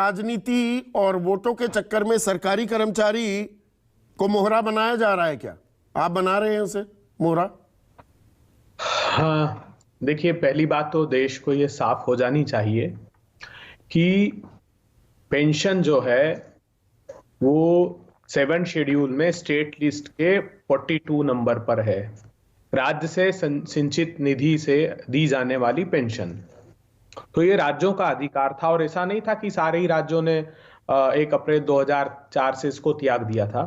राजनीति और वोटों के चक्कर में सरकारी कर्मचारी को मोहरा बनाया जा रहा है क्या? आप बना रहे हैं उसे मोहरा? हाँ, देखिए, पहली बात तो देश को ये साफ हो जानी चाहिए कि पेंशन जो है वो 7 शेड्यूल में स्टेट लिस्ट के 42 नंबर पर है, राज्य से सिंचित निधि से दी जाने वाली पेंशन। तो ये राज्यों का अधिकार था और ऐसा नहीं था कि सारे ही राज्यों ने 1 अप्रैल 2004 से इसको त्याग दिया था।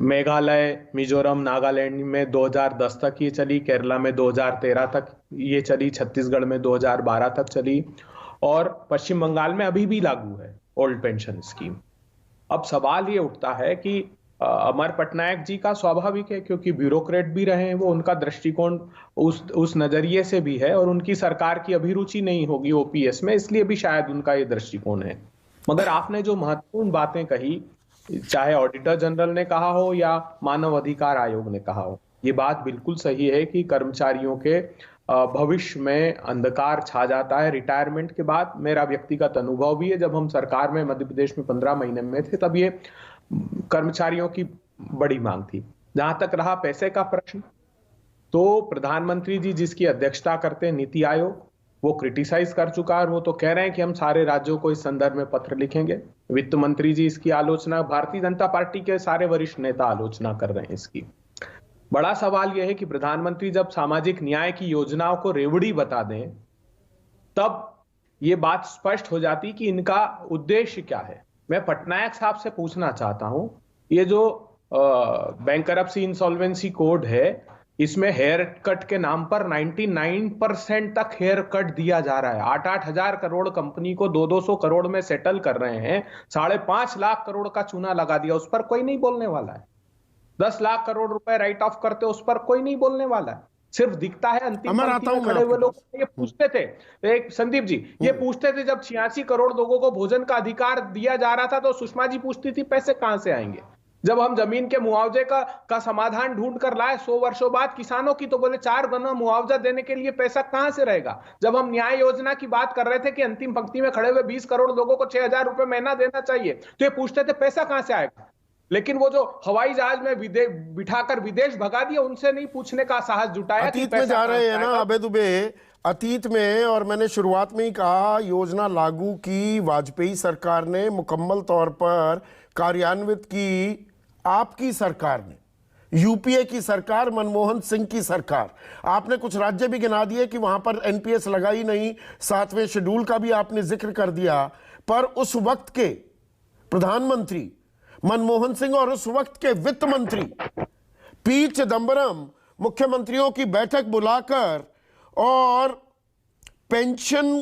मेघालय, मिजोरम, नागालैंड में 2010 तक ये चली, केरला में 2013 तक ये चली, छत्तीसगढ़ में 2012 तक चली और पश्चिम बंगाल में अभी भी लागू है ओल्ड पेंशन स्कीम। अब सवाल ये उठता है कि अमर पटनायक जी का स्वाभाविक है, क्योंकि ब्यूरोक्रेट भी रहे हैं वो, उनका दृष्टिकोण उस नजरिए से भी है और उनकी सरकार की अभिरुचि नहीं होगी ओपीएस में, इसलिए भी शायद उनका ये दृष्टिकोण है। मगर आपने जो महत्वपूर्ण बातें कही, चाहे ऑडिटर जनरल ने कहा हो या मानव अधिकार आयोग ने कहा हो, ये बात बिल्कुल सही है कि कर्मचारियों के भविष्य में अंधकार छा जाता है रिटायरमेंट के बाद। मेरा व्यक्तिगत अनुभव भी है, जब हम सरकार में मध्य प्रदेश में 15 महीने में थे तब ये कर्मचारियों की बड़ी मांग थी। जहां तक रहा पैसे का प्रश्न, तो प्रधानमंत्री जी जिसकी अध्यक्षता करते हैं नीति आयोग, वो क्रिटिसाइज कर चुका है और वो तो कह रहे हैं कि हम सारे राज्यों को इस संदर्भ में पत्र लिखेंगे। वित्त मंत्री जी इसकी आलोचना, भारतीय जनता पार्टी के सारे वरिष्ठ नेता आलोचना कर रहे हैं इसकी। बड़ा सवाल यह है कि प्रधानमंत्री जब सामाजिक न्याय की योजनाओं को रेवड़ी बता दें तब ये बात स्पष्ट हो जाती कि इनका उद्देश्य क्या है। मैं पटनायक साहब से पूछना चाहता हूं, ये जो बैंकरप्सी इंसॉल्वेंसी कोड है, इसमें हेयर कट के नाम पर 99% तक हेयर कट दिया जा रहा है। 8-8 हजार करोड़ कंपनी को 200-200 करोड़ में सेटल कर रहे हैं, 5.5 लाख करोड़ का चूना लगा दिया, उस पर कोई नहीं बोलने वाला है। 10 लाख करोड़ रुपए राइट ऑफ करते, उस पर कोई नहीं बोलने वाला है। सिर्फ दिखता है अंतिम पंक्ति में खड़े हुए लोग ये पूछते थे, एक संदीप जी ये पूछते थे, जब 86 करोड़ लोगों को भोजन का अधिकार दिया जा रहा था तो सुषमा जी पूछती थी पैसे कहां से आएंगे। जब हम जमीन के मुआवजे का समाधान ढूंढ कर लाए 100 वर्षों बाद किसानों की, तो बोले 4 गुना मुआवजा देने के लिए पैसा कहां से रहेगा। जब हम न्याय योजना की बात कर रहे थे कि अंतिम पंक्ति में खड़े हुए 20 करोड़ लोगों को 6,000 रुपए महीना देना चाहिए, तो ये पूछते थे पैसा कहां से आएगा। लेकिन वो जो हवाई जहाज में बिठाकर विदेश भगा दिया, उनसे नहीं पूछने का साहस जुटाया। अतीत में जा रहे हैं ना अबे दुबे, अतीत में। और मैंने शुरुआत में ही कहा, योजना लागू की वाजपेयी सरकार ने, मुकम्मल तौर पर कार्यान्वित की आपकी सरकार ने, यूपीए की सरकार, मनमोहन सिंह की सरकार। आपने कुछ राज्य भी गिना दिए कि वहां पर एनपीएस लगाई नहीं, 7वें शेड्यूल का भी आपने जिक्र कर दिया। पर उस वक्त के प्रधानमंत्री मनमोहन सिंह और उस वक्त के वित्त मंत्री पी चिदंबरम मुख्यमंत्रियों की बैठक बुलाकर और पेंशन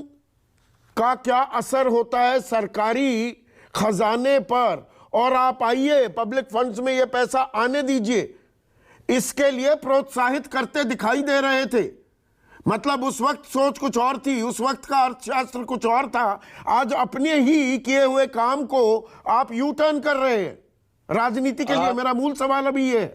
का क्या असर होता है सरकारी खजाने पर, और आप आइए पब्लिक फंड्स में ये पैसा आने दीजिए, इसके लिए प्रोत्साहित करते दिखाई दे रहे थे। मतलब उस वक्त सोच कुछ और थी, उस वक्त का अर्थशास्त्र कुछ और था। आज अपने ही किए हुए काम को आप यू टर्न कर रहे हैं राजनीति के लिए। मेरा मूल सवाल अभी ये है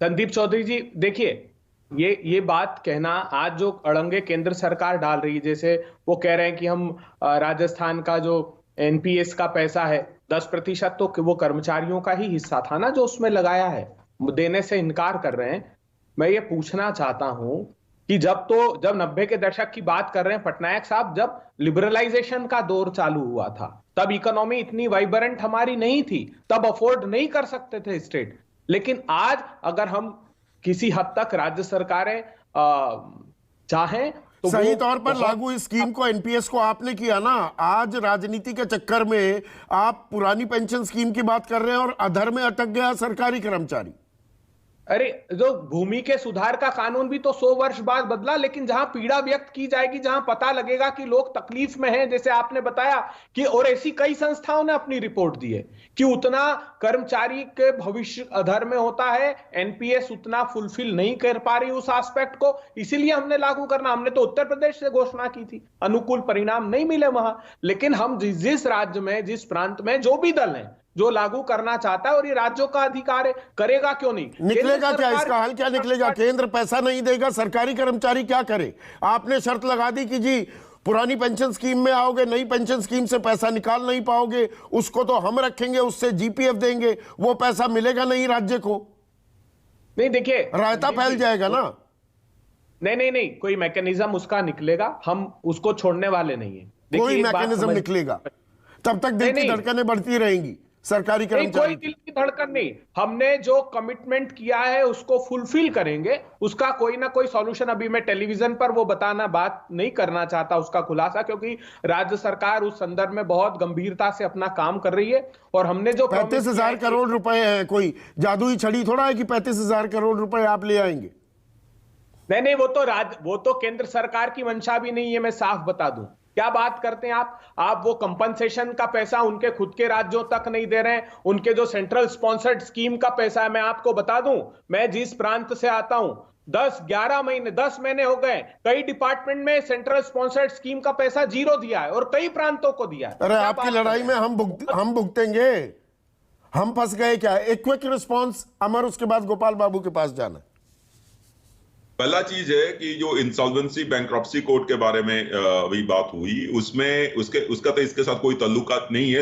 संदीप चौधरी जी, देखिए ये बात कहना, आज जो अड़ंगे केंद्र सरकार डाल रही है, जैसे वो कह रहे हैं कि हम राजस्थान का जो एनपीएस का पैसा है 10% तो वो कर्मचारियों का ही हिस्सा था ना जो उसमें लगाया है, देने से इनकार कर रहे हैं। मैं ये पूछना चाहता हूं कि जब 90 के दशक की बात कर रहे हैं पटनायक साहब, जब लिबरलाइजेशन का दौर चालू हुआ था, तब इकोनॉमी इतनी वाइब्रेंट हमारी नहीं थी, तब अफोर्ड नहीं कर सकते थे स्टेट। लेकिन आज अगर हम किसी हद तक राज्य सरकारें चाहें तो सही तौर पर लागू इस स्कीम को, एनपीएस को आपने किया ना। आज राजनीति के चक्कर में आप पुरानी पेंशन स्कीम की बात कर रहे हैं और अधर में अटक गया सरकारी कर्मचारी। अरे जो भूमि के सुधार का कानून भी तो 100 वर्ष बाद बदला, लेकिन जहां पीड़ा व्यक्त की जाएगी, जहां पता लगेगा कि लोग तकलीफ में हैं, जैसे आपने बताया कि, और ऐसी कई संस्थाओं ने अपनी रिपोर्ट दी है कि उतना कर्मचारी के भविष्य अधर में होता है, एनपीएस उतना फुलफिल नहीं कर पा रही उस एस्पेक्ट को, इसीलिए हमने लागू करना। हमने तो उत्तर प्रदेश से घोषणा की थी, अनुकूल परिणाम नहीं मिले वहां, लेकिन हम जिस राज्य में, जिस प्रांत में जो भी दल है जो लागू करना चाहता है, और ये राज्यों का अधिकार है, करेगा क्यों नहीं? निकलेगा क्या इसका हल? क्या निकलेगा? केंद्र पैसा नहीं देगा, सरकारी कर्मचारी क्या करे? आपने शर्त लगा दी कि जी पुरानी पेंशन स्कीम में आओगे, नई पेंशन स्कीम से पैसा निकाल नहीं पाओगे, उसको तो हम रखेंगे, उससे जीपीएफ देंगे, वो पैसा मिलेगा नहीं राज्य को, नहीं देखिए रायता फैल जाएगा ना। नहीं, कोई मैकेनिज्म उसका निकलेगा, हम उसको छोड़ने वाले नहीं है। कोई मैकेनिज्म निकलेगा, तब तक दिल की धड़कनें बढ़ती रहेंगी सरकारी कर्मचारी। कोई दिल की धड़कन नहीं, हमने जो कमिटमेंट किया है उसको फुलफिल करेंगे, उसका कोई ना कोई सॉल्यूशन। अभी मैं टेलीविजन पर वो बताना बात नहीं करना चाहता उसका खुलासा, क्योंकि राज्य सरकार उस संदर्भ में बहुत गंभीरता से अपना काम कर रही है। और हमने जो 35,000 करोड़ रुपए है, कोई जादुई छड़ी थोड़ा है कि 35,000 करोड़ रुपए आप ले आएंगे। नहीं, वो तो केंद्र सरकार की मंशा भी नहीं है, मैं साफ बता दूं। क्या बात करते हैं आप वो कंपनसेशन का पैसा उनके खुद के राज्यों तक नहीं दे रहे हैं, उनके जो सेंट्रल स्पॉन्सर्ड स्कीम का पैसा है। मैं आपको बता दूं, मैं जिस प्रांत से आता हूं, 10-11 महीने 10 महीने हो गए, कई डिपार्टमेंट में सेंट्रल स्पॉन्सर्ड स्कीम का पैसा जीरो दिया है और कई प्रांतों को दिया है। अरे आपकी लड़ाई में हम भुगतेंगे, हम फंस गए क्या? एक क्विक रिस्पॉन्स अमर, उसके बाद गोपाल बाबू के पास जाना। पहला चीज है कि जो इंसॉल्वेंसी बैंक्रप्सी कोड के बारे में अभी बात हुई, उसमें उसका तो इसके साथ कोई ताल्लुकात नहीं है।